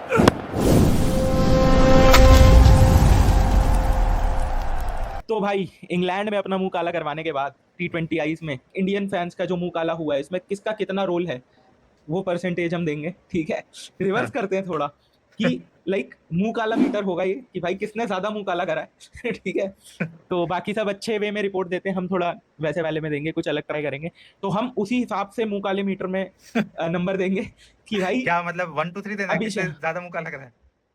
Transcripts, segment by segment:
तो भाई इंग्लैंड में अपना मुंह काला करवाने के बाद T20 आईज में इंडियन फैंस का जो मुंह काला हुआ है, इसमें किसका कितना रोल है वो परसेंटेज हम देंगे, ठीक है। रिवर्स करते हैं थोड़ा कि लाइक मुंह काला मीटर होगा ये कि भाई किसने ज्यादा मुंह काला करा है ठीक है। तो बाकी सब अच्छे वे में रिपोर्ट देते हैं, हम थोड़ा वैसे वाले में देंगे, कुछ अलग ट्राई करेंगे। तो हम उसी हिसाब से मुंह काले मीटर में नंबर देंगे कि भाई क्या मतलब 1 2 3 देना है, अभी किसने ज्यादा मुंह काला करा है?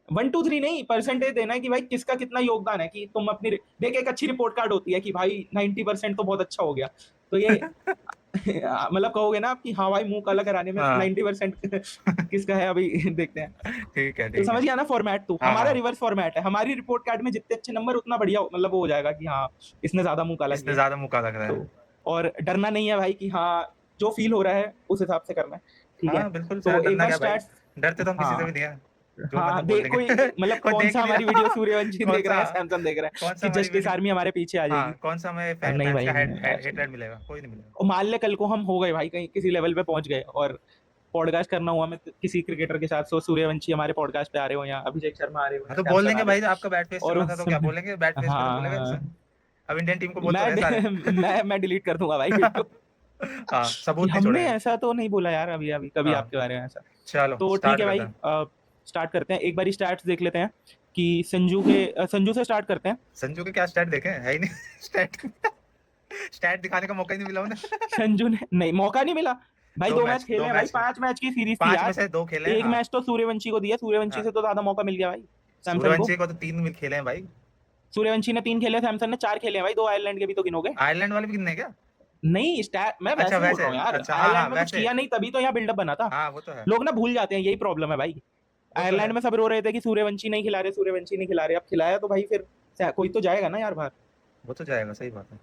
1 2 3 नहीं, परसेंटेज देना है कि भाई किसका कितना योगदान है। कि तुम अपनी देख, एक अच्छी रिपोर्ट कार्ड होती है कि भाई 90% तो बहुत अच्छा हो गया, तो ये मतलब कहोगे ना आप कि हाँ भाई मुंह काला कराने में हाँ 90% किसका है, अभी देखते हैं। ठीक है तो ठीक है। समझ गया ना फॉर्मेट। तो हाँ हमारा हाँ, रिवर्स फॉर्मेट है, हमारी रिपोर्ट कार्ड में जितने अच्छे नंबर उतना बढ़िया मतलब वो हो जाएगा कि हाँ इसने ज्यादा मुंह काला इसने किया है। ज्यादा मुंह काला करा है। तो और डरना नहीं है भाई कि हाँ जो फील हो रहा है उस हिसाब से करना है, ठीक है। हाँ बिल्कुल, तो एक डरना बार क्या भाई, स्टार्ट। डरते तो हम किसी से भी हाँ नहीं है, जो हाँ, मतलब बोल देख देंगे। कोई मतलब कोई कौन देख सा ही नहीं हमारी वीडियो रहा। सूर्यवंशी कौन देख सा, रहा है, सैमसन देख रहा है कौन सा कि हमारी जस्टिस वीडियो, आर्मी हमारे पीछे आ हाँ जाएगी। कौन सा हमें नहीं फैंस भाई का ऐसे नहीं। हेटरेट मिलेगा, कोई नहीं मिलेगा। और मान ले कल को हम हो गए भाई कहीं किसी लेवल पे पहुंच गए और पॉडकास्ट करना हुआ मैं किसी क्रिकेटर के साथ, सो सूर्यवंशी हमारे पॉडकास्ट पे आ रहे हो या अभिषेक शर्मा आ रहे हो हाँ या तो बोल सैमसन आ देंगे रहे भाई, हो आपका बैट फेस चल और रहा था तो क्या उसमें बोलेंगे, बैट फेस पे तो बोलेगा हाँ इंसान। अब इंडियन टीम को बोल तो मैं रहे हैं सारे। मैं डिलीट कर दूंगा भाई वीडियो हाँ कि सबूत नहीं हमने छोड़ेंगे। ऐसा तो नहीं बोला यार अभी अभी कभी हाँ आपके बारे में ऐसा। चलो तो ठीक स्टार्ट है करते भाई, हैं। स्टार्ट करते हैं। एक बार स्टैट्स देख लेते हैं कि संजू से स्टार्ट करते हैं। संजू के क्या स्टैट देखे है ही नहीं। स्टैट, स्टैट दिखाने का मौका ही नहीं मिला उन्हें। संजू ने नहीं, मौका नहीं मिला भाई। दो 2 मैच मैच, खेले दो हैं भाई, मैच, 5 मैच की सीरीज थी 5 में यार। से 2 खेले हैं एक हाँ। मैच तो सूर्यवंशी को दिया, सूर्यवंशी हाँ से तो ज्यादा मौका मिल गया भाई सैमसन को। सूर्यवंशी को तो 3 मिल खेले हैं भाई। सूर्यवंशी ने 3 खेले, सैमसन ने 4 खेले हैं भाई, 2 आयरलैंड के भी तो गिनोगे। आयरलैंड वाले भी कितने हैं क्या? नहीं स्टैट मैं अच्छा वैसे बोल वैसे, रहा हूँ यार, अच्छा हाँ हाँ आयरलैंड में कुछ वैसे। किया नहीं तभी तो यहाँ बिल्डअप बना था। हाँ वो तो है, लोग ना भूल जाते हैं, यही प्रॉब्लम है भाई। वो तो है। आयरलैंड में सब रो रहे थे कि सूर्यवंशी नहीं खिला रहे, सूर्यवंशी नहीं खिला रहे, अब खिलाया तो भाई फिर कोई तो जाएगा ना यार बाहर। वो तो जाएगा, सही बात है।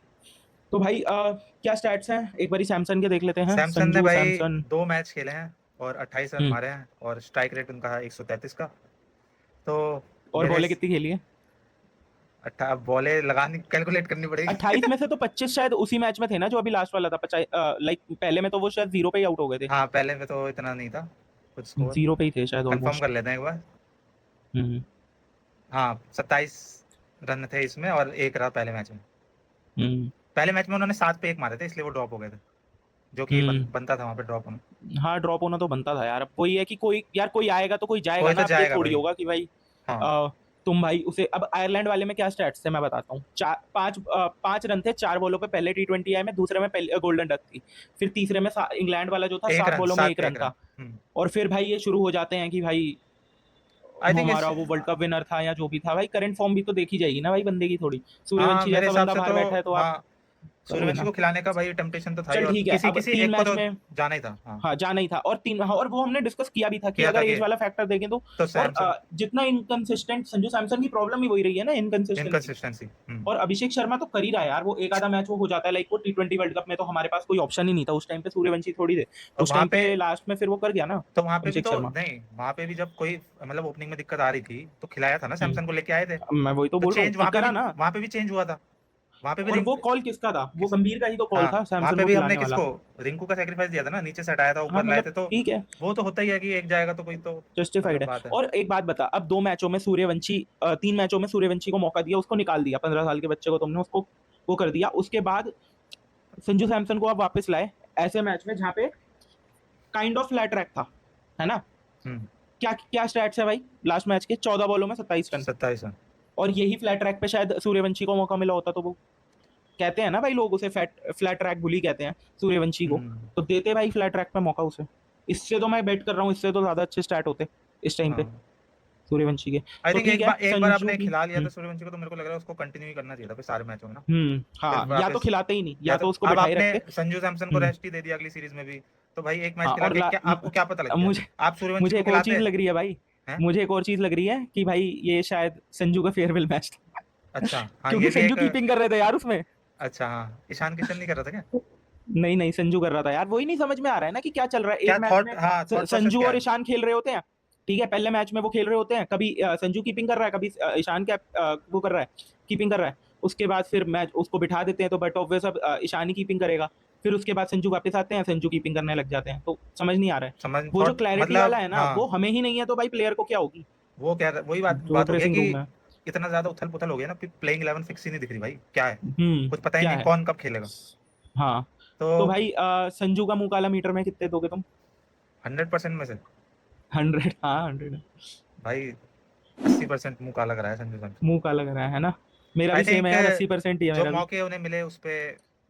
तो भाई क्या स्टैट्स हैं एक बारी सैमसन के देख लेते हैं। सैमसन ने संजू भाई सैमसन। 2 मैच खेले हैं और 28 रन हम्म। मारे हैं, और स्ट्राइक रेट उनका है 133 का। तो और मेरे बॉलें कितनी खेली है? बॉले लगानी, कैलकुलेट करनी पड़ेगी। 28 में से तो 25 शायद उसी मैच में थे ना जो अभी लास्ट वाला था। 50 लाइक पहले में तो वो शायद 0 पे ही आउट हो गए थे। हाँ पहले में तो इतना नहीं था कुछ स्कोर। 0 पे ही थे शायद कंफर्म ऑलमोस्ट। कर लेते हैं एक बार। हम्म। हाँ 27 रन थे इसमें, और 1 रहा पहले मैच में। हम्म। पहले मैच में उन्होंने 7 पे 1 मारे थे, इसलिए वो ड्रॉप हो गए थे, जो कि हम्म। बनता था वहां पे ड्रॉप होना। हाँ ड्रॉप होना तो बनता था यार। अब कोई है कि कोई यार कोई आएगा तो कोई जाएगा कोई ना, तो अब ये जाएगा थोड़ी भाई। होगा कि भाई हाँ अ, तुम भाई उसे। अब आयरलैंड वाले में क्या स्टैट्स थे मैं बताता हूँ। 5 रन थे 4 बॉलों पे पहले T20 आई में, दूसरे में गोल्डन डक थी। फिर तीसरे में इंग्लैंड वाला जो था 1 सात रन, बॉलों में 7 एक पे रन 1 रन। था। और फिर भाई ये शुरू हो जाते हैं कि भाई आई थिंक इस, हमारा वो वर्ल्ड कप विनर था या जो भी था भाई, करंट फॉर्म भी तो देखी जाएगी ना भाई बंदे की थोड़ी। हाँ सूर्यवंशी मेरे जैसा हिसाब बंदा से बाहर तो, बैठा है तो आप हाँ करोगे सूर्यवंशी ना। को खिलाने का भाई टेम्पटेशन तो था ही, चल और ठीक है, किसी अब किसी 3 एक को मैच तो में जाना ही था। हाँ हाँ जाना ही था। और 3, हाँ, और वो हमने डिस्कस किया भी था कि किया था अगर कि एज वाला फैक्टर देखें तो। तो और सैमसन, जितना इनकंसिस्टेंट संजू सैमसन की प्रॉब्लम ही वही रही है ना, इनकंसिस्टेंसी। इनकंसिस्टेंसी। और अभिषेक शर्मा तो कर ही रहा है यार, वो एक आधा मैच वो हो जाता है। लाइक वो T20 वर्ल्ड कप में तो हमारे पास कोई ऑप्शन ही नहीं था उस टाइम पे, सूर्यवंशी थोड़ी थे तो उस वहां टाइम पे, पे। लास्ट में फिर वो कर गया ना तो वहां पे भी अभिषेक तो शर्मा। नहीं, वहां पे भी जब कोई मतलब ओपनिंग में दिक्कत आ रही थी तो खिलाया था ना, सैमसन को लेके आए थे। मैं वही तो तो बोल रहा हूँ चेंज कि वहां पे भी, करा ना। वहां पे भी चेंज हुआ था, वहां पे भी और रिंक वो कॉल किसका था? वो किस, गंभीर का ही तो कॉल हाँ था वहां सैमसन पे को भी हमने खिलाने वाला। किसको, रिंकू का सेक्रीफाइस दिया था ना, नीचे से हटाया था, हाँ ऊपर लाए मतलब थे, तो ठीक है, वो तो होता ही है कि एक जाएगा तो कोई तो जस्टिफाइड मतलब है। बात है। और एक बात बता, अब 2 मैचों में सूर्यवंशी 3 मैचों में सूर्यवंशी को मौका दिया, उसको निकाल दिया। 15 साल के बच्चे को तुमने उसको वो कर दिया। उसके बाद संजू सैमसन को आप वापस लाए ऐसे मैच में जहाँ पे काइंड ऑफ फ्लैट ट्रैक था, है ना। हम्म, क्या क्या स्टैट्स है भाई लास्ट मैच के? 14 बॉलों में 27 रन। 27 रन। और यही फ्लैट ट्रैक पे शायद सूर्यवंशी को मौका मिला होता तो वो, कहते हैं ना भाई लोग उसे फ्लैट ट्रैक बुली कहते हैं सूर्यवंशी को, हम्म, तो देते भाई फ्लैट ट्रैक पे मौका उसे। इससे तो मैं बेट कर रहा हूँ, इससे तो ज्यादा अच्छे स्टार्ट होते इस टाइम पे हाँ सूर्यवंशी के। आई तो थिंक ठीक है एक बार संजू आपने की। खिला लिया था सूर्यवंशी को, तो मेरे को लग रहा है उसको कंटिन्यू ही करना चाहिए था फिर सारे मैचों में ना। फिर हाँ, या तो वापस, खिलाते ही नहीं या या तो तो उसको अब बिठाए आपने रखते। संजू सैमसन को हम्म। रेस्ट ही दे दिया अगली सीरीज में भी, तो भाई एक मैच हाँ खिला और के क्या आपको क्या पता लग गया? मुझे आप सूर्यवंशी मुझे को एक और खिलाते चीज लग रही है भाई। हैं। मुझे एक और चीज लग रही है कि भाई ये शायद संजू का फेयरवेल मैच था अच्छा हाँ ये क्योंकि भी संजू एक, कीपिंग कर रहे थे यार उसमें। अच्छा हाँ ईशान किशन नहीं कर रहा था क्या? नहीं नहीं, संजू कर रहा था यार। वही नहीं समझ में आ रहा है ना कि क्या चल रहा है। क्या एक मैच थॉट, में हाँ थॉट प्रोसेस संजू क्या और है? ईशान खेल रहे होते हैं, ठीक है। पहले मैच में वो खेल रहे होते हैं, कभी संजू कीपिंग कर रहा है, कभी ईशान क्या वो कर रहा है, कीपिंग कर रहा है। उसके बाद फिर मैच उसको बिठा देते हैं तो बट ऑब्वियस अब ईशान ही कीपिंग करेगा। फिर उसके बाद संजू वापस आते हैं, संजू कीपिंग करने लग जाते हैं, तो समझ नहीं आ रहा है। समझ वो जो थॉट क्लैरिटी वाला मतलब है ना, वो हमें ही नहीं है, तो भाई प्लेयर को क्या होगी? वो क्या वही बात जो बात हो गया ड्रेसिंग कि रूम है। इतना ज्यादा उथल-पुथल हो गया ना, फिर प्लेइंग 11 फिक्स ही नहीं दिख रही भाई, क्या है? हम्म। कुछ पता ही क्या नहीं है? कौन कब खेलेगा। हाँ। तो तो भाई संजू का मुंह काला मीटर में कितने दोगे तुम? 100% में से 100? हाँ 100। भाई 80% मुंह काला कराया संजू सैमसन। मुंह काला करा है ना? मेरा आई भी सेम थिंक है यार, 80% ही है जो मेरा भी। मौके उन्हें मिले उस पे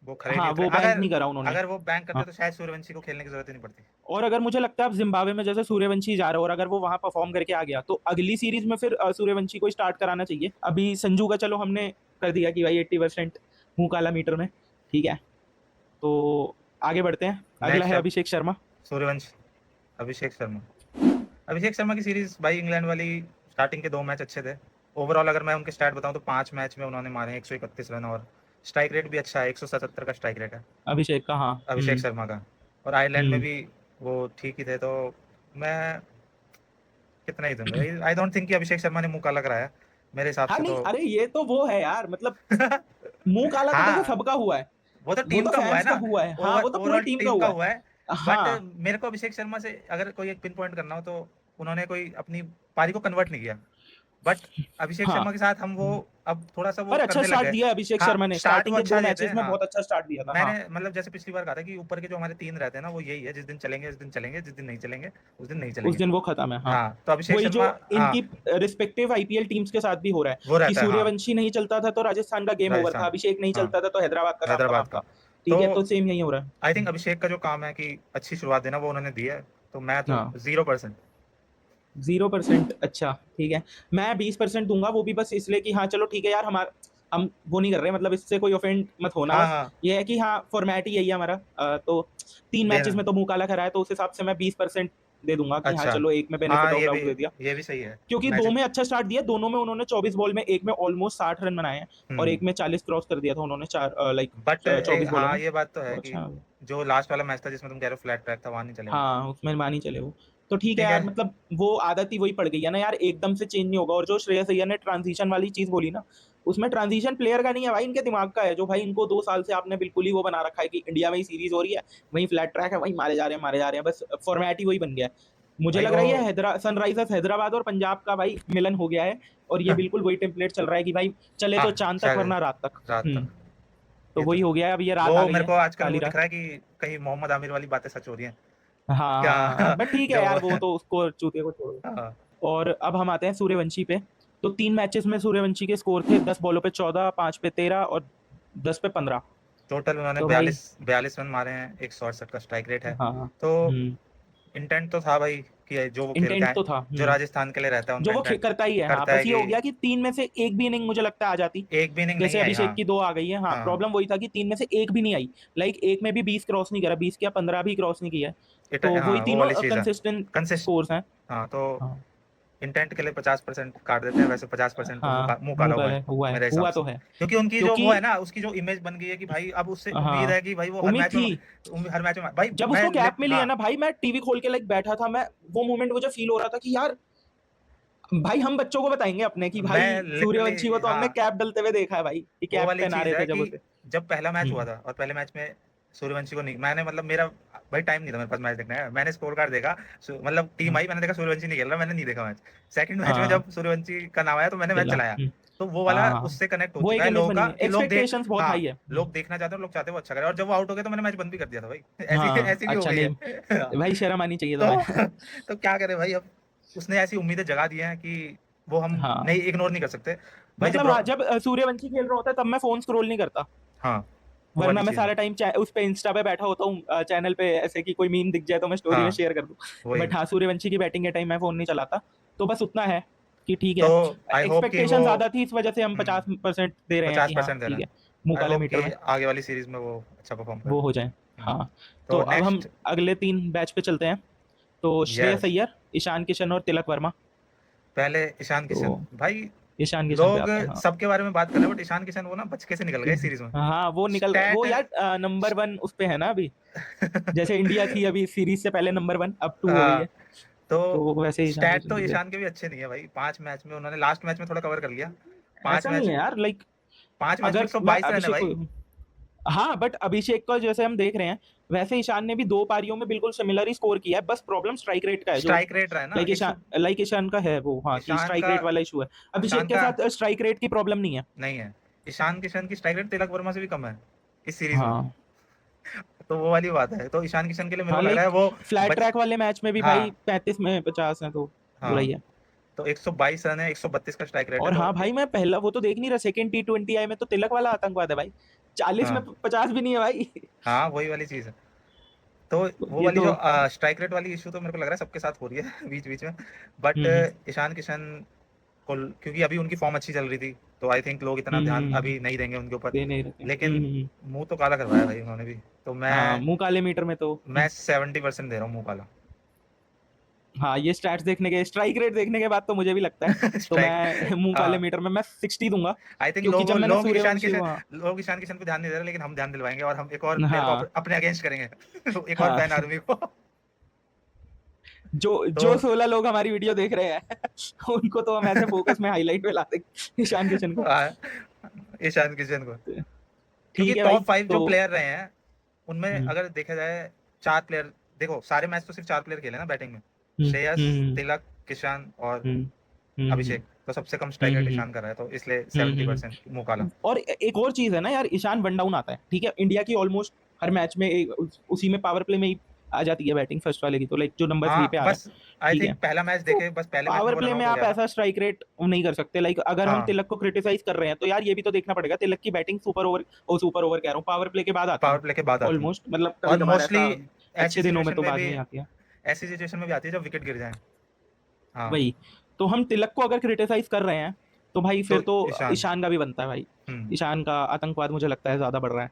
वो खरे नहीं हाँ उतरे। वो बैंक अगर नहीं करा उन्होंने। अगर वो बैंक करते हाँ। तो शायद सूर्यवंशी को खेलने की जरूरत ही नहीं पड़ती। और अगर मुझे लगता है अब जिम्बाब्वे में जैसे सूर्यवंशी जा रहा है, और अगर वो वहां परफॉर्म करके आ गया, तो अगली सीरीज में फिर सूर्यवंशी को स्टार्ट कराना चाहिए। अभी संजू का चलो हमने कर दिया कि भाई 80% मुंह काला मीटर में, ठीक है। तो आगे बढ़ते हैं, अगला नेक्स्ट है अब अभिषेक शर्मा। सूर्यवंशी, अभिषेक शर्मा। अभिषेक शर्मा की सीरीज भाई इंग्लैंड वाली स्टार्टिंग के 2 मैच अच्छे थे। ओवरऑल अगर मैं उनके स्टैट बताऊं तो 5 मैच में उन्होंने मारे 131 रन, और स्ट्राइक रेट भी अच्छा है, 177 का स्ट्राइक रेट है अभिषेक का, हाँ। अभिषेक शर्मा का। और आयरलैंड में हम्म। भी वो ठीक ही थे, तो मैं कितना ही दूंगा। आई डोंट थिंक कि अभिषेक शर्मा ने मुंह काला कराया मेरे हिसाब हाँ से नहीं, तो। अरे ये तो वो है यार, मतलब मुंह काला तो देखो हाँ सबका हुआ है। वो तो वो टीम तो का हुआ है फैंस ना, का हुआ है, हाँ, वो तो पूरी ओवरऑल टीम का टीम का हुआ है। हुआ है। बट हाँ। मेरे को अभिषेक शर्मा से अगर कोई एक पिन पॉइंट करना हो तो उन्होंने कोई अपनी पारी को कन्वर्ट नहीं किया। बट अभिषेक हाँ। शर्मा के साथ हम वो अब थोड़ा सा वो पर अच्छा करने लग स्टार्ट गए। दिया है अभिषेक हाँ शर्मा ने, स्टार्ट वो स्टार्टिंग के अच्छा दो देते मैचेस हैं। में हाँ बहुत अच्छा स्टार्ट दिया था, मैंने हाँ। मतलब जैसे पिछली बार कहा था कि ऊपर के जो हमारे 3 रहते हैं ना, वो यही है, जिस दिन चलेंगे उस दिन चलेंगे, जिस दिन नहीं चलेंगे उस दिन नहीं उस चलेंगे। दिन वो खत्म है, हाँ। हाँ तो अभिषेक वही जो शर्मा, हाँ इनकी रिस्पेक्टिव आईपीएल टीम्स के साथ भी हो रहा है वो कि रहता है, हाँ सूर्यवंशी नहीं चलता था तो राजस्थान का गेम ओवर था, राजस्थान, अभिषेक नहीं हाँ चलता था तो हैदराबाद का काम हैदराबाद तमाम का। था। तो ठीक है, तो सेम यही हो रहा आई है। थिंक अभिषेक का जो काम है कि अच्छी शुरुआत देना, वो उन्होंने दी है। तो मैं तो हाँ। 0%। 0%? अच्छा ठीक है। मैं 20% दूंगा, वो भी बस इसलिए कि हाँ चलो ठीक है यार, हमारा हम वो नहीं कर रहे, मतलब इससे कोई ऑफेंड मत होना, हाँ बस हाँ ये है कि हाँ फॉर्मेट ही यही है हमारा। तो 3 मैचेस देना, में तो मुंह काला करा है, तो उस हिसाब से मैं 20% दे दूंगा कि हाँ अच्छा। चलो एक में बेनिफिट हाँ ऑफ डाउट दे दिया। ये भी सही है। क्योंकि मैच, दो में अच्छा स्टार्ट दिया, दोनों में उन्होंने 24 बॉल में, एक में ऑलमोस्ट 60 रन बनाए हैं, और एक में 40 क्रॉस कर दिया था उन्होंने, चार लाइक बट 24 बॉलों हाँ में। ये बात तो तो है कि अच्छा। जो लास्ट वाला मैच था जिसमें तुम कह रहे हो फ्लैट ट्रैक था, वहां नहीं चले वो। हाँ उसमें मान ही चले वो। तो ठीक है ठीक है। यार, मतलब वो आदत ही वही पड़ गई है ना यार, एकदम से चेंज नहीं होगा। और जो श्रेयस अय्यर ने ट्रांजिशन वाली चीज बोली ना, उसमें ट्रांजिशन प्लेयर का नहीं है भाई, इनके दिमाग का है, जो भाई इनको 2 साल से आपने बिल्कुल ही वो बना रखा है कि इंडिया में ही सीरीज हो रही है, वहीं फ्लैट ट्रैक है, वहीं मारे जा रहे हैं, मारे जा रहे हैं, बस फॉर्मेट ही वही बन गया है। मुझे भाई लग वो, रहा है ये सनराइजर्स हैदराबाद और पंजाब का भाई मिलन हो गया है, और ये बिल्कुल वही टेम्पलेट चल रहा है कि भाई चले हाँ तो चांद तक शायद वरना रात तक। रात तक। तो ये तो वही है। हो गया है, अब ये रात आ वो गई मेरे है, को आजकल काली वो दिख रात। रहा है कि कहीं मोहम्मद आमिर वाली बातें सच हो रही हैं हाँ क्या। बट ठीक है जो यार, वो तो उसको चूतिया को छोड़ो। हाँ, और अब हम आते हैं सूर्यवंशी पे। तो 3 मैचेस में सूर्यवंशी के स्कोर थे, 10 बॉलों पे 14, 5 पे 13 और 10 पे 15। टोटल उन्होंने तो भाई 42 रन मारे हैं, 168 का स्ट्राइक रेट है। हाँ। तो इंटेंट तो था भाई कि जो वो खेल के इंटेंट आए, तो था। जो राजस्थान के लिए रहता है जो उनका वो इंटेंट करता ही है, हाँ, करता बस है ये कि हो गया कि 3 में से एक भी इनिंग मुझे लगता है आ जाती। एक भी इनिंग जैसे नहीं आई। हाँ अभिषेक की 2 आ गई है, हाँ, हाँ प्रॉब्लम वही था कि 3 में से एक भी नहीं आई। लाइक एक में भी 20 क्रॉस नहीं करा, 20 क्या 15 भी क्रॉस नहीं किया है। तो वही हाँ वो तीनों वाली चीज है, कंसिस्टेंट कंसिस्ट। स्कोर्स हैं। हाँ तो हाँ। इंटेंट के लिए 50% काट देते हैं, वैसे 50% तो हाँ मुंह मुंह काला हुआ काला है हुआ है, मेरे हिसाब हुआ से। तो है। क्योंकि उनकी जो क्योंकि वो है ना, उसकी जो इमेज बन गई है कि भाई अब उससे उम्मीद हाँ है कि भाई वो हर उम्मीद मैच में, थी। हर मैच में भाई जब मैं उसको कैप मिली हाँ है ना भाई, मैं टीवी खोल के लाइक बैठा था मैं, वो मोमेंट मुझे फील हो रहा था कि यार भाई हम बच्चों को बताएंगे अपने कि भाई मैं सूर्यवंशी को लिटरली तो हमने हाँ कैप डलते हुए देखा है भाई, कि वो कैप वाली पहना चीज रहे है थे जब कि उसे। जब पहला मैच हुआ हम्म। था और पहले मैच में सूर्यवंशी को नहीं, मैंने मतलब मेरा भाई टाइम नहीं था मेरे पास मैच देखने का, मैंने स्कोर कार्ड देखा, मतलब टीम हाँ। आई, मैंने देखा सूर्यवंशी नहीं खेल रहा, मैंने नहीं देखा मैच। सेकंड मैच में हाँ जब सूर्यवंशी का नाम आया तो मैंने मैच चला। चलाया। तो वो वाला हाँ उससे कनेक्ट हो वो चुका एक है इमेज लोगों बनी का है, कि लोग देख, एक्सपेक्टेशंस बहुत हाँ हाई है। लोग देखना चाहते हैं, लोग चाहते हैं वो अच्छा करे, और जब वो आउट हो गया तो मैंने मैच बंद भी कर दिया था भाई। ऐसी हाँ ऐसी भी हो अच्छा गई नहीं, है। भाई शर्म आनी चाहिए तो तुम्हें। तो क्या करे भाई, अब उसने ऐसी उम्मीदें जगा दी हैं कि वो हम हाँ नहीं इग्नोर नहीं कर सकते भाई। जब मतलब हाँ, जब सूर्यवंशी खेल रहा होता है तब मैं फोन स्क्रॉल नहीं करता, हाँ वो वरना वाली मैं चीज है। सारा टाइम उस पे इंस्टा पे बैठा होता हूँ, चैनल पे ऐसे कि कोई मीम दिख जाए तो मैं स्टोरी में हाँ शेयर कर दूं। वही। बट हाँ सूर्यवंशी की बैटिंग के टाइम मैं फोन नहीं चलाता। तो बस उतना है कि ठीक तो है, आई होप कि वो एक्सपेक्टेशन ज्यादा थी, इस वजह से हम 50% दे रहे हैं पचास कि हाँ परसेंट दे रहे ठीक हैं। है, मुंह आई काले होप मीटर कि में आगे वाली सीरीज में वो अच्छा परफॉर्म करे। वो हो जाए। हाँ। तो तो अब हम नेक्स्ट, अगले 3 बैच पे चलते हैं। तो श्रेयस यस, अय्यर, ईशान किशन और तिलक वर्मा। पहले ईशान तो किशन भाई। ईशान किशन पे लोग आते हैं, हाँ। सबके बारे में बात कर रहे हैं, बट ईशान किशन वो ना बचके से निकल गए इस सीरीज में। हाँ वो निकल वो स्टैट यार नंबर 1 उस पे है ना अभी, जैसे इंडिया थी अभी सीरीज से पहले नंबर 1, अब 2 हो गई है। तो तो वैसे ही ईशान स्टैट किशन तो की भी है। ईशान के भी अच्छे नहीं है भाई। 5 मैच में उन्होंने लास्ट मैच में थोड़ा कवर कर लिया। पांच ऐसा नहीं मैच है यार, लाइक 5 मैच में अगर मैं 122 रन है अभिषेक को, भाई। हाँ बट अभिषेक का जैसे हम देख रहे हैं, वैसे ईशान ने भी 2 पारियों में बिल्कुल सिमिलर ही स्कोर किया है, बस प्रॉब्लम स्ट्राइक रेट का है जो स्ट्राइक रेट रहा है ना लाइक ईशान का है वो, हाँ, कि ईशान स्ट्राइक का रेट वाला इशू है। अभिषेक ईशान के का साथ स्ट्राइक रेट की प्रॉब्लम नहीं है। नहीं है। ईशान किशन की स्ट्राइक रेट तिलक वर्मा से भी कम है इस सीरीज में। हाँ तो वो वाली बात है, तो ईशान किशन के लिए मेरे हाँ, को लग रहा है लाइक वो फ्लैट बच ट्रैक वाले मैच में भी हाँ भाई 35 में 50 है, तो बुरा हाँ। ही है। तो 122 रन है, 132 का स्ट्राइक रेट है, और तो हाँ भाई, मैं पहला वो तो देख नहीं रहा, सेकंड T20 आई में तो तिलक वाला आतंकवाद है भाई, 40 में हाँ 50 भी नहीं है भाई। हाँ वही वाली चीज है। तो तो वो ये वाली तो जो स्ट्राइक रेट वाली इशू तो मेरे को लग रहा है सबके साथ हो रही है बीच बीच में। बट हम्म ईशान किशन को, क्योंकि अभी उनकी फॉर्म अच्छी चल रही थी, तो आई थिंक लोग इतना ध्यान हम्म, अभी नहीं देंगे उनके ऊपर। दे नहीं रहते। लेकिन मुंह तो काला करवाया भाई उन्होंने भी। तो हाँ, मैं मुंह काले मीटर में तो मैं 70% दे रहा हूँ मुंह काला। हाँ, ये स्टैट्स देखने के, स्ट्राइक रेट देखने के बाद तो मुझे भी लगता है, तो स्ट्राइक मैं मुंह काले मीटर में मैं 60 दूंगा। आई थिंक क्योंकि जब मैंने सूर्यवंशी, हाँ लोग ईशान किशन पे ध्यान नहीं दे रहे, लेकिन हम ध्यान दिलवाएंगे और हम एक और प्लेयर को हाँ अपने अगेंस्ट करेंगे एक और हाँ, बैन आर्मी को। जो तो जो 16 लोग हमारी वीडियो देख रहे हैं उनको तो हम ऐसे फोकस में हाईलाइट में ला देंगे ईशान किशन को। ईशान किशन को, क्योंकि ठीक है भाई, टॉप 5 जो तो प्लेयर रहे हैं उनमें हम्म अगर देखा जाए, 4 प्लेयर, देखो सारे मैच तो सिर्फ 4 प्लेयर खेले ना बैटिंग में, हम्म श्रेयस, हम्म तिलक, किशन और हम्म हम्म अभिषेक। तो सबसे कम स्ट्राइक रेट ईशान का रहा है, तो इसलिए 70% मुकाला। और एक और चीज है ना यार, ईशान वन डाउन आता है, ठीक है, इंडिया की ऑलमोस्ट हर मैच में उसी में पावर प्ले में ही आ जाती है बैटिंग फर्स्ट वाले की, तो लाइक जो नंबर 3 हाँ पे आ रहा बस है, आई ठीक है। थिंक पहला मैच तो देखे, बस पहले मैच में पावर वो प्ले रन में आउट हो आप गया था। ऐसा स्ट्राइक रेट नहीं कर सकते, लाइक अगर हम हाँ तिलक को क्रिटिसाइज कर रहे हैं तो यार ये भी तो देखना पड़ेगा, तिलक की बैटिंग सुपर ओवर कह रहा हूँ, पावर प्ले के बाद आती पावर है प्ले के बाद आती है। ऑलमोस्ट, मतलब कभी और कभार मोस्टली ऐसा ऐसी अच्छे दिनों में सिचुएशन तो में बाद भी में ही आती है। ऐसी सिचुएशन में भी आती है जब विकेट गिर जाए। हाँ वही, तो हम तिलक को अगर क्रिटिसाइज कर रहे हैं तो भाई तो फिर तो ईशान। ईशान का भी बनता है भाई। हम्म ईशान का आतंकवाद मुझे लगता है ज्यादा बढ़ रहा है।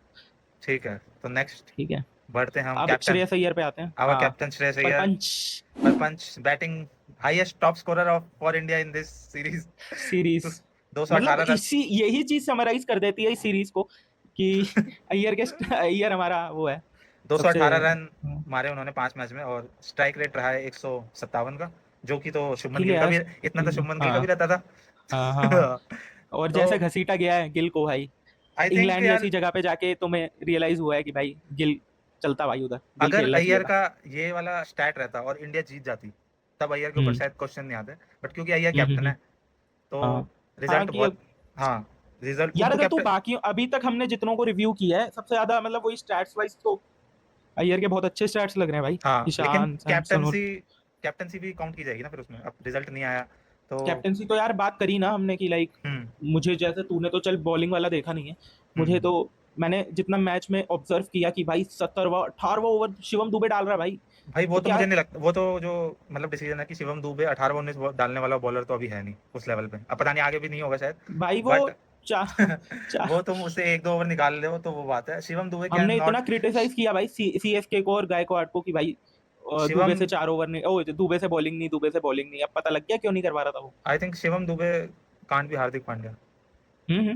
ठीक है, तो नेक्स्ट ठीक है, बढ़ते हैं हम अब कैप्टन। श्रेयस अय्यर पे आते हैं। आवर हाँ, कैप्टन श्रेयस अय्यर, परपंच पर पंच batting highest top scorer of for India in this series. Series, मतलब 218 रन। इसी यही चीज समराइज कर देती है इस सीरीज को, कि अय्यर हमारा वो है सबसे। 218 रन मारे उन्होंने 5 मैच में, और स्ट्राइक रेट रहा है 157 का, जो कि तो शुभमन ठीक है गिल का यार, भी, इतना तो शुभमन गिल का हाँ भी रहता था। हाँ हाँ हाँ, और तो जैसे घसीटा गया है गिल को भाई, आई थिंक इंग्लैंड यार, जैसी जगह पे जाके तुम्हें रियलाइज हुआ है कि भाई गिल चलता भाई, उधर गिल अगर खेलना चाहिए अय्यर था। का ये वाला स्टैट रहता और इंडिया जीत जाती, तब अय्यर के ऊपर हम्म शायद क्वेश्चन नहीं आते। बट क्योंकि अय्यर हम्म हम्म कैप्टन हम्म, है, तो हाँ हाँ, रिजल्ट कि बहुत, हाँ रिजल्ट यार उनको अगर तू कैप्टन। बाकी अभी तक हमने जितनों को रिव्यू किया है सबसे ज्यादा, मतलब वही स्टैट्स वाइज तो अय्यर के बहुत अच्छे स्टैट्स लग रहे हैं भाई, हाँ लेकिन ईशान सैमसन और कैप्टनसी भी काउंट की जाएगी ना फिर उसमें, अब रिजल्ट नहीं आया तो। कैप्टेंसी तो यार बात करी ना हमने कि लाइक, हम्म मुझे जैसे तूने तो चल बॉलिंग वाला देखा नहीं है, मुझे हम्म तो मैंने जितना मैच में ऑब्जर्व किया कि भाई 17वां 18वां ओवर शिवम दुबे डाल रहा है भाई, भाई वो तो तो क्या मुझे नहीं लगता, वो तो जो मतलब डिसीजन है कि शिवम दुबे 18 19 डालने वाला बॉलर तो अभी है नहीं उस लेवल पे, अब पता नहीं आगे भी नहीं होगा शायद। भाई वो बट चा, चा, वो तुम उससे 1 2 ओवर निकाल ले हो तो वो बात है, शिवम दुबे कैन हमने इतना नॉट। क्रिटिसाइज किया भाई सीएसके को और गायकवाड को कि भाई दुबे शिवम से 4 ओवर नहीं, ओ दुबे से बॉलिंग नहीं, दुबे से बॉलिंग नहीं, अब पता लग गया क्यों नहीं करवा रहा था वो। I think Shivam Dubey can't भी हार्दिक पांड्या और बॉलिंग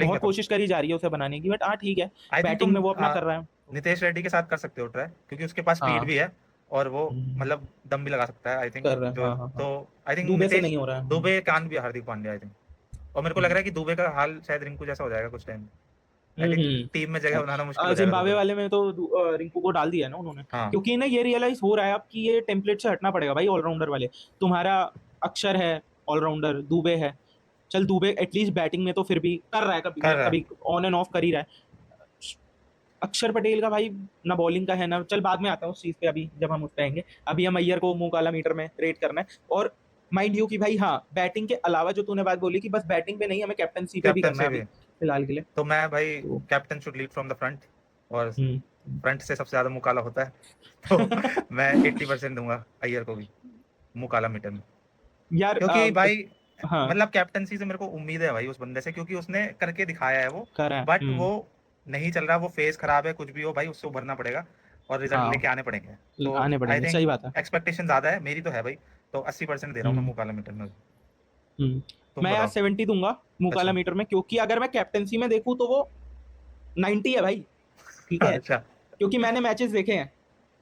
में बहुत तो। कोशिश करी जा रही है उसे बनाने की, बट हाँ ठीक है, आई थिंक बैटिंग तुम में वो अपना कर रहा है। नितेश रेड्डी के साथ कर सकते हो ट्राई, क्योंकि उसके पास स्पीड हाँ भी है और वो हम्म, मतलब दम भी लगा सकता है आई थिंक कर रहा है, जो। हाँ हाँ हाँ, तो आई थिंक दुबे से नितेश नहीं हो रहा है। दुबे कांट भी हार्दिक पांड्या आई थिंक। और मेरे को लग रहा है कि दुबे का हाल शायद रिंकू जैसा हो जाएगा कुछ टाइम। आई थिंक टीम में जगह बनाना मुश्किल हो जाएगा दुबे जिम्बाब्वे को। वाले में तो रिंकू को डाल दिया है ना उन्होंने, हाँ क्योंकि ना ये रियलाइज हो रहा है अब कि ये टेम्पलेट से हटना पड़ेगा भाई, ऑलराउंडर वाले। तुम्हारा अक्षर है ऑलराउंडर, दुबे है, चल दुबे एटलीस्ट बैटिंग में तो फिर भी कर रहा है, कभी कर मतलब रहा है। कभी ऑन एंड ऑफ कर ही रहा है। अक्षर पटेल का भाई ना बॉलिंग का है ना, चल बाद में आता है उस चीज पे, अभी जब हम उस पे आएंगे, अभी हम अय्यर को मुंह काला मीटर में रेट करना है। और माइंड यू कि भाई हाँ, बैटिंग के अलावा जो तूने बात बोली कि बस बैटिंग पे नहीं, हमें कैप्टनसी पे भी कैप्टन करना से है अभी भी, फिलहाल के लिए, तो मैं भाई तो captain should lead from the front, और हम्म फ्रंट से सबसे ज्यादा मुकाला होता है तो मैं 80% दूंगा अय्यर को भी मुकाला मीटर में। यार क्योंकि भाई हाँ, मतलब कैप्टनसी से मेरे को उम्मीद है भाई उस बंदे से, क्योंकि उसने करके दिखाया है वो। कर रहा है बट वो नहीं चल रहा, वो फेज खराब है, कुछ भी हो भाई उससे उभरना पड़ेगा और रिजल्ट हाँ, लेके आने पड़ेंगे। तो आने आई पड़ेंगे, थिंक सही बात है। एक्सपेक्टेशन ज्यादा है, मेरी तो है भाई। तो 80% दे रहा हूँ मैं हम्म मुकाला मीटर में। हम्म तुम मैं यार बताओ। 70 दूंगा मुकाला अच्छा मीटर में, क्योंकि अगर मैं कैप्टनसी में देखूं तो वो 90 है भाई, ठीक है, अच्छा क्योंकि मैंने मैचेस देखे हैं,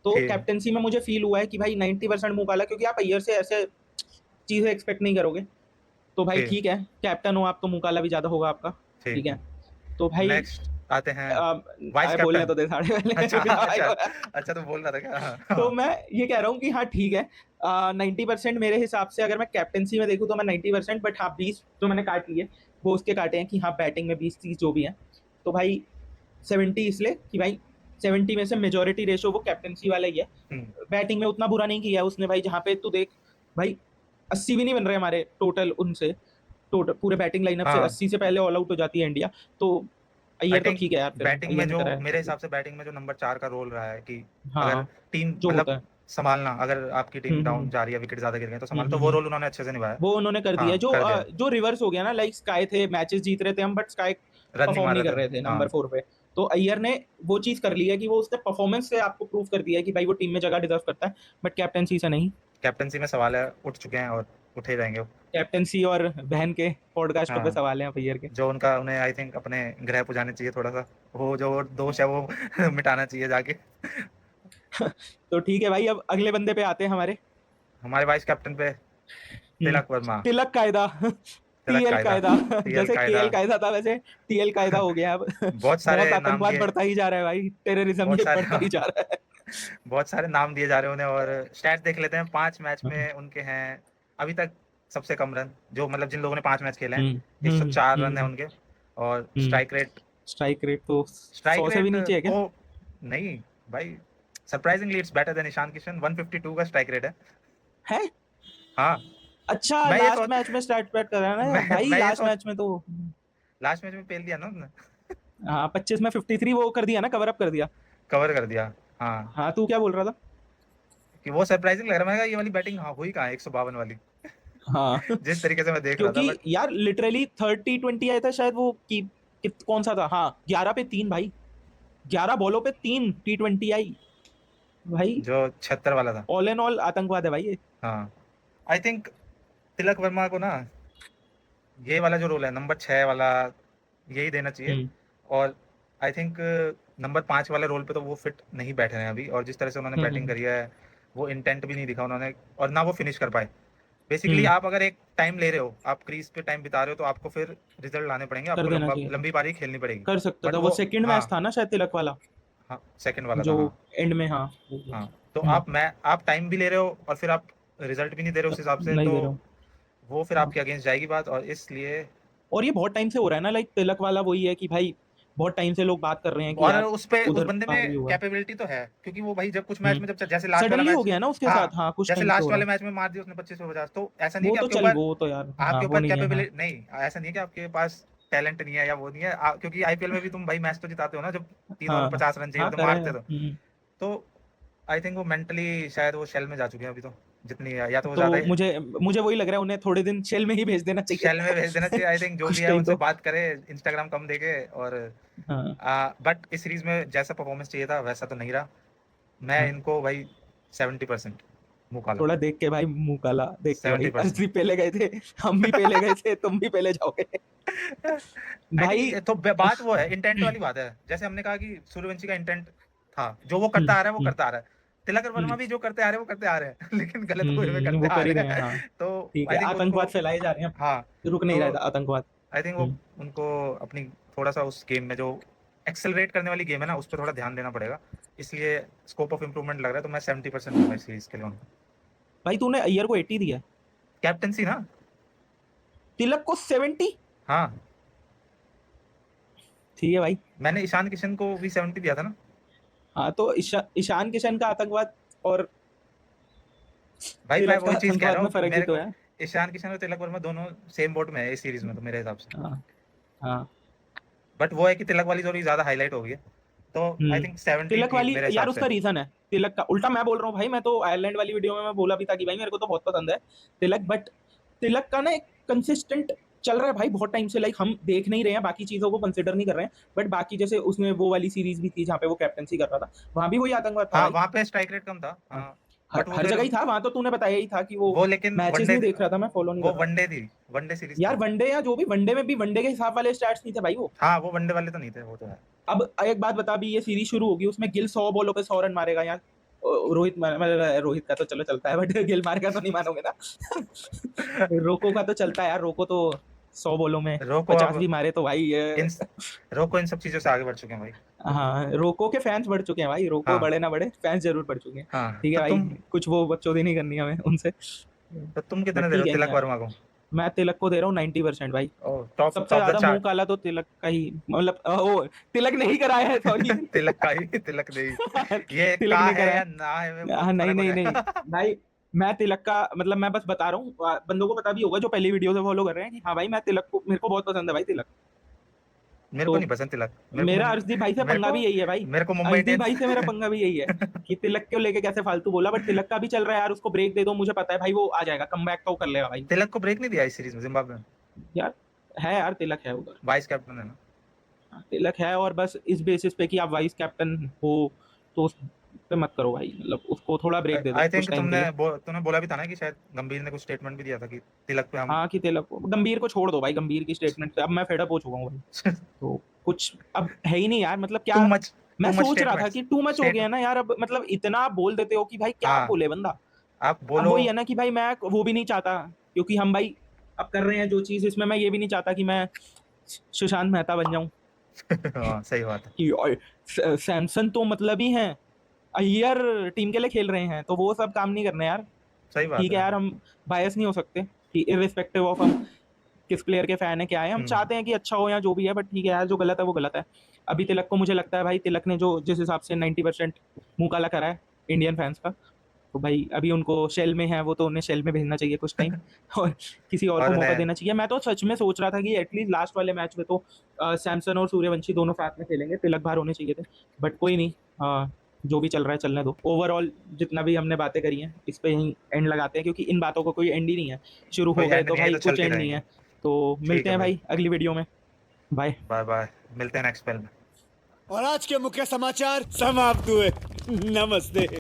तो ठीक कैप्टनसी में मुझे फील हुआ है कि भाई 90% मुकाला, क्योंकि आप अय्यर से ऐसे चीजें एक्सपेक्ट नहीं करोगे, तो भाई ठीक ठीक है, कैप्टन हो आप तो मुकाला भी ज्यादा होगा आपका, ठीक ठीक है। है। तो भाई नेक्स्ट आते हैं वाइस बोलने कैप्टन। तो दे साढ़े पहले अच्छा बिना भाई अच्छा बोला। अच्छा, तो बोल रहा था क्या? तो हाँ मैं ये कह रहा हूँ कि हाँ ठीक है, 90% मेरे हिसाब से अगर मैं कैप्टेंसी में देखूँ तो मैं 90%, बट हाँ 20 जो मैंने काट लिए वो उसके काटे हैं कि हाँ बैटिंग में 20-30 जो भी है, तो भाई 70 इसलिए कि भाई 70 में से मेजोरिटी रेशो वो कैप्टेंसी वाला ही है। हम्म, बैटिंग में उतना बुरा नहीं किया उसने भाई, जहाँ पे तू देख भाई 80 भी नहीं बन रहे हमारे टोटल उनसे, टोटल पूरे बैटिंग लाइनअप से हाँ 80 से पहले ऑल आउट हो जाती है इंडिया। तो आई अय्यर तो थिंक ठीक है यार, फिर बैटिंग अय्यर में ने जो करा है मेरे सब कुछ। हिसाब से बैटिंग में जो नंबर 4 का रोल रहा है कि अगर हाँ टीम जो मतलब होता है। संभालना, अगर आपकी टीम हम्म। डाउन जा रही है, विकेट ज्यादा गिर गए तो हम्म, संभाल, हम्म, तो वो रोल उन्होंने अच्छे से निभाया। वो उन्होंने कर दिया। हाँ कर दिया, जो रिवर्स हो गया ना, लाइक स्काई थे, मैचेस जीत रहे थे हम, बट स्काई रन नहीं परफॉर्म मार नहीं रहे कर थे। रहे थे हाँ नंबर 4 पे। तो अय्यर ने वो चीज कर ली है कि वो उसने परफॉर्मेंस से आपको प्रूव कर दिया है कि भाई वो टीम में जगह डिजर्व करता है, बट कैप्टेंसी से नहीं। कैप्टनसी में सवाल है, उठ चुके हैं और उठे जाएंगे वो। कैप्टेंसी और बहन के पॉडकास्टों पे हाँ, सवाल हैं अय्यर के। जो उनका उन्हें आई थिंक अपने ग्रह पे जाने चाहिए थोड़ा सा, वो जो दोष है वो मिटाना चाहिए जाके। तो ठीक है भाई, अब अगले बंदे पे आते हैं हमारे। हमारे वाइस कैप्टन पे हम्म, तिलक वर्मा। तिलक कायदा। तिलक टीएल कायदा, कायदा। टीएल जैसे कायदा। केएल कायदा था वैसे टीएल कायदा हो गया अब। बहुत बहुत सारे नाम आतंकवाद दिए, बढ़ता ही जा रहा है भाई, टेररिज्म बहुत ये सारे बढ़ता ही जा रहा है। बहुत सारे नाम दिए जा रहे हैं उन्हें। और स्टैट्स देख लेते हैं, 5 मैच हम्म, में उनके हैं अभी तक सबसे कम रन, जो मतलब जिन लोगों ने 5 मैच खेले हैं, हम्म, 104 रन है उनके। और स्ट्राइक रेट, स्ट्राइक रेट तो स्ट्राइक 100 से भी रेट नीचे है क्या? को नहीं भाई, surprisingly it's better than Ishan Kishan, 152 का स्ट्राइक रेट है। है? हाँ, अच्छा, मैं ये लास्ट सोच मैच में स्टार्ट बैट कर रहा है ना भाई, मैं ये लास्ट सोच मैच में तो लास्ट मैच में पेल दिया ना उसने, हाँ 25 में 53 वो कर दिया ना, कवर अप कर दिया। कवर कर दिया। हाँ, हाँ तू क्या बोल रहा था? कि वो सरप्राइजिंग लग रहा है। मैंने कहा ये वाली बैटिंग हाँ हुई कहाँ है 152 वाली, हाँ जिस तरीके से मैं देख रहा था। क्योंकि बट यार लिटरली 30-20 आया था शायद वो की, कौन सा था, हाँ 11 पे 3 भाई, 11 बॉलों पे 3 T20 आई भाई। जो 76 वाला था। ऑल एन ऑल आतंकवाद है भाई ये। हाँ, आई थिंक तिलक वर्मा को ना ये वाला जो रोल है नंबर 6 वाला, यही देना चाहिए। हम्म, और आई थिंक नंबर 5 वाले रोल पे तो वो फिट नहीं बैठे हैं अभी, और जिस तरह से उन्होंने हम्म, बैटिंग करी है, वो इंटेंट भी नहीं दिखा उन्होंने, और ना वो फिनिश कर पाए। बेसिकली हम्म, आप अगर एक टाइम ले रहे हो, आप क्रीज पे टाइम बिता रहे हो, तो आपको फिर रिजल्ट लाने पड़ेंगे, कर आपको देना लंबा चाहिए था, लंबी पारी खेलनी पड़ेगी। कर सकता बट था। वो वो सेकंड हाँ मैच था ना शायद तिलक वाला, हाँ सेकंड वाला था जो हाँ। एंड में, हाँ हाँ, तो हम्म, आप टाइम भी ले रहे हो और फिर आप रिजल्ट भी नहीं दे रहे उस हिसाब से, नहीं तो दे रहा हूँ। वो फिर हाँ, आपके अगेंस्ट जाएगी बात, और इसलिए। और ये बहुत टाइम से हो रहा है ना, लाइक तिलक वाला वही है कि भाई बहुत टाइम से लोग बात कर रहे हैं कि और यार उस उधर बंदे पार भी में हुआ है। कैपेबिलिटी तो है, क्योंकि वो भाई जब कुछ मैच में, जब जैसे लास्ट वाला सडनली हो मैच, गया ना उसके हाँ साथ, हाँ कुछ जैसे टाइम से हो लास्ट रहा वाले है। मैच में मार दिया उसने 25 50, तो ऐसा नहीं वो कि तो आपके चल, ऊपर वो तो यार हाँ आपके वो ऊपर नहीं है, हाँ कैपेबिलिटी नहीं, ऐसा नहीं है कि आपके पास टैलेंट नहीं है या वो नहीं है, क्योंकि आईपीएल में भी तुम भाई मैच तो जिताते हो ना, जब 3 ओवर में हाँ 50 रन चाहिए हाँ होते, करे मारते तो आई थिंक वो मेंटली शायद वो शेल में जा चुके हैं अभी तो, जितनी या तो वो तो ज्यादा ही मुझे मुझे वही लग रहा है उन्हें थोड़े दिन शेल में ही भेज देना चाहिए। शेल में भेज देना चाहिए। आई थिंक जो भी कुछ है टाइम उनसे तो बात करे, इंस्टाग्राम कम देखे। और हाँ बट इस सीरीज में जैसा परफॉर्मेंस चाहिए था वैसा तो नहीं रहा। मैं हाँ, इनको भाई 70% मुंह काला, थोड़ा देख के भाई, मुंह काला देख के भाई, 70%। अर्शदीप पहले गए थे, हम भी पहले गए थे, तुम भी पहले जाओगे आई भाई। थिंक तो बात वो है, इंटेंट वाली बात है। जैसे हमने कहा कि सूर्यवंशी का इंटेंट था, जो वो करता आ रहा है वो हम्म, करता आ रहा है। तिलक वर्मा हम्म, भी जो करते आ रहे हैं वो करते आ रहे हैं लेकिन गलत वे में करते वो आ कर ही रहे रहे हैं, हैं हाँ तो ठीक है, आई थिंक उनको, आतंकवाद फैलाए जा रहे हैं, हाँ रुक तो नहीं रहा था आतंकवाद। आई थिंक वो हम्म, उनको अपनी थोड़ा सा उस गेम में जो एक्सेलरेट करने वाली गेम है ना, उस पर थोड़ा ध्यान देना पड़ेगा। इसलिए स्कोप ऑफ इम्प्रूवमेंट लग रहा है, तो मैं 70% दूंगा इस सीरीज के लिए उनको। भाई तूने अय्यर को 80 दिया, कैप्टनसी ना। तिलक को 70? हाँ, ठीक है भाई। मैंने ईशान किशन को भी 70 दिया था ना। हाँ तो ईशान किशन का आतंकवाद और भाई मैं तिलक का वही चीज कह आतंकवाद रहा में हूँ, फर्क भी मेरे तो को है। ईशान किशन और तिलक वर्मा दोनों सेम बोट में है इस सीरीज में, तो मेरे हिसाब से। हाँ हाँ। बट वो है कि तिलक वाली थोड़ी ज्यादा हाईलाइट हो गई है, तो आई थिंक 70 तिलक ठीक वाली मेरे हिसाब यार, से। उसका रीजन है तिलक का, उल्टा मैं बोल रहा हूँ भाई, मैं तो आयरलैंड वाली वीडियो में मैं बोला भी था कि भाई मेरे को तो बहुत पसंद है तिलक, बट तिलक का ना एक कंसिस्टेंट चल रहा है भाई बहुत टाइम से, लाइक हम देख नहीं रहे हैं, बाकी चीजों को कंसिडर नहीं कर रहे हैं, बट बाकी जैसे उसमें वो वाली सीरीज भी थी जहाँ पे वो कैप्टनसी कर रहा था, वहां भी वही आतंकवाद था हाँ भाई। वहां पे स्ट्राइक रेट कम था हाँ, हाँ। हर बट वो हर फिर जगह ही था, वहां तो तूने बताया ही था कि वो वो लेकिन मैचेस वनडे, नहीं देख रहा था मैं, फॉलो नहीं वो कर रहा। वनडे थी, वनडे सीरीज यार थी। वनडे या जो भी, वनडे में भी वनडे के हिसाब वाले स्टैट्स नहीं थे भाई वो। हाँ वो वनडे वाले तो नहीं थे, वो तो है। अब एक बात बता, भी ये सीरीज शुरू होगी उसमें गिल 100 बॉलों पे 100 रन मारेगा यार, रोहित रोहित का तो चलो चलता है, बट गिल मारेगा तो नहीं मानोगे ना रोको का तो चलता है यार, रोको तो 100 बॉलों में रोको 50 अब भी मारे तो भाई इन रोको इन सब चीजों से आगे बढ़ चुके हैं भाई। हाँ, रोको के फैंस बढ़ चुके हैं भाई, रोको हाँ बढ़े ना बढ़े, फैंस जरूर बढ़ चुके हैं। हाँ ठीक है तो भाई, तुम कुछ वो बकचोदी नहीं करनी हमें उनसे। कितने बट दे रहे ठीक हो है तिलक यार, वर्मा को? मैं तिलक को दे रहा हूँ 90% भाई। ओ टॉप सबसे टॉप द ज्यादा मुंह चार्ट। काला तो तिलक का ही, मतलब ओ तिलक नहीं कराया है, सॉरी। तिलक का ही तिलक दे ये तिलक का नहीं है कराया। या ना है में हाँ, बहुत नहीं फर्क हो नहीं नहीं जाएगा। भाई, मैं तिलक का मतलब मैं बस बता रहा हूँ, बंदों को पता भी होगा जो पहली वीडियो से फॉलो कर रहे हैं कि हाँ भाई मैं तिलक को, मेरे को बहुत पसंद है भाई तिलक। मेरे को तो नहीं पसंद तिलक। मेरा अर्शदीप भाई से मेरे पंगा को भी यही है भाई। मेरे को मुंबई अर्शदीप इंडियंस भाई से मेरा पंगा भी यही है कि तिलक को लेके कैसे फालतू बोला, बट तिलक का भी चल रहा है यार, उसको ब्रेक दे दो, मुझे पता है भाई वो आ जाएगा, कम बैक तो वो कर लेगा भाई। तिलक को ब्रेक नहीं दिया इस सीरीज में जिम्बाब्वे में। यार है यार, तिलक है उधर। वाइस कैप्टन है ना। हाँ, तिलक है, और बस इस बेसिस पे कि आप वाइस कैप्टन हो तो उस पे मत करो भाई, मतलब उसको थोड़ा ब्रेक दे दो आई कुछ थिंक टाइम के लिए। तूने बोला भी था ना कि शायद गंभीर ने कुछ स्टेटमेंट भी दिया था कि तिलक पे हम हाँ, कि तिलक को, गंभीर को छोड़ दो भाई, गंभीर की स्टेटमेंट पे अब मैं फेड अप हो चुका हूँ भाई। तो कुछ अब है ही नहीं यार, मतलब टू क्या। मच मैं टू मच सोच रहा था स्टेटमेंट्स कि टू मच हो स्टेट गया ना यार, अब मतलब इतना आप बोल देते हो कि भाई क्या हाँ बोले बंदा। आप अब बोलो। वही है ना कि भाई मैं वो भी नहीं चाहता, क्योंकि हम भाई अब कर रहे हैं जो चीज, इसमें मैं ये भी नहीं चाहता कि मैं सुशांत मेहता बन जाऊं हाँ सही बात है। कि सैमसन तो मतलब ही हैं, अय्यर टीम के लिए खेल रहे हैं, तो वो सब काम नहीं करने यार। सही बात ठीक है है। यार, हम बायस नहीं हो सकते कि इररिस्पेक्टिव ऑफ हम किस प्लेयर के फैन है क्या है, हम हम्म चाहते हैं कि अच्छा हो या जो भी है, बट ठीक है यार, जो गलत है वो गलत है। अभी तिलक को मुझे लगता है भाई, तिलक ने जो जिस हिसाब से 90% मुंह काला करा है इंडियन फैंस का, तो भाई अभी उनको शेल में है, वो तो उन्हें शेल में भेजना चाहिए कुछ टाइम और किसी और और को मौका उन्हें देना चाहिए। मैं तो सच में सोच रहा था कि एटलीस्ट लास्ट वाले मैच में तो सैमसन और सूर्यवंशी दोनों साथ में खेलेंगे, तिलक बाहर होने चाहिए थे, बट कोई नहीं। जो भी चल रहा है चलने दो। ओवरऑल जितना भी हमने बातें करी हैं इस पे यहीं एंड लगाते हैं, क्योंकि इन बातों का कोई एंड ही नहीं है, शुरू कोई हो गए एंड तो नहीं है भाई तो कुछ चलती एंड नहीं रहेंगे। है। तो ठीक मिलते है हैं भाई। भाई अगली वीडियो में। बाय। Bye bye. मिलते हैं नेक्स्ट पेल में। और आज के मुख्य समाचार समाप्त हुए। नमस्ते।